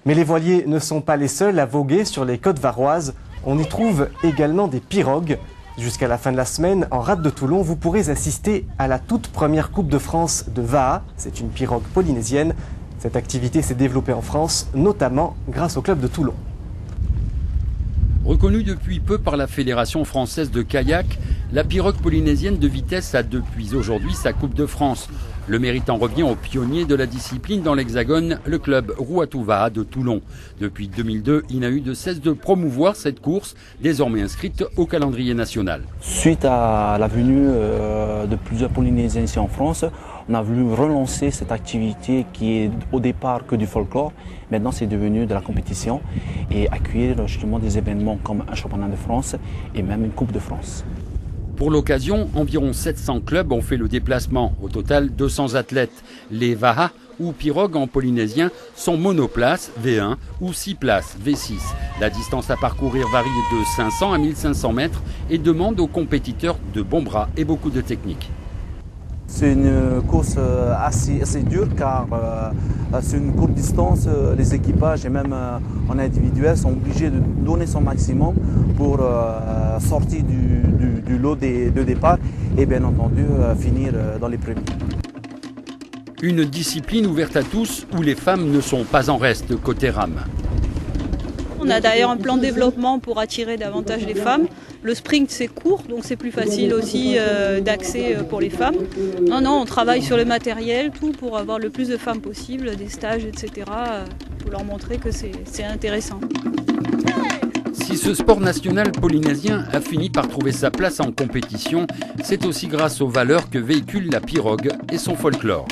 Mais les voiliers ne sont pas les seuls à voguer sur les côtes varoises. On y trouve également des pirogues. Jusqu'à la fin de la semaine, en rade de Toulon, vous pourrez assister à la toute première Coupe de France de Vaha. C'est une pirogue polynésienne. Cette activité s'est développée en France, notamment grâce au club de Toulon. Reconnue depuis peu par la Fédération française de kayak, la pirogue polynésienne de vitesse a depuis aujourd'hui sa Coupe de France. Le mérite en revient au pionnier de la discipline dans l'Hexagone, le club Ruatu Vaha de Toulon. Depuis 2002, il n'a eu de cesse de promouvoir cette course, désormais inscrite au calendrier national. Suite à la venue de plusieurs Polynésiens ici en France, on a voulu relancer cette activité qui est au départ que du folklore. Maintenant, c'est devenu de la compétition et accueillir justement des événements comme un championnat de France et même une Coupe de France. Pour l'occasion, environ 700 clubs ont fait le déplacement. Au total, 200 athlètes. Les Vaha, ou pirogues en polynésien, sont monoplaces V1 ou 6 places V6. La distance à parcourir varie de 500 à 1500 mètres et demande aux compétiteurs de bons bras et beaucoup de technique. C'est une course assez dure car c'est une courte distance. Les équipages et même en individuel sont obligés de donner son maximum pour sortir du lot de départ et bien entendu finir dans les premiers. Une discipline ouverte à tous où les femmes ne sont pas en reste côté rame. On a d'ailleurs un plan de développement pour attirer davantage les femmes. Le sprint c'est court, donc c'est plus facile aussi d'accès pour les femmes. Non, on travaille sur le matériel, tout pour avoir le plus de femmes possible, des stages, etc. Pour leur montrer que c'est intéressant. Si ce sport national polynésien a fini par trouver sa place en compétition, c'est aussi grâce aux valeurs que véhicule la pirogue et son folklore.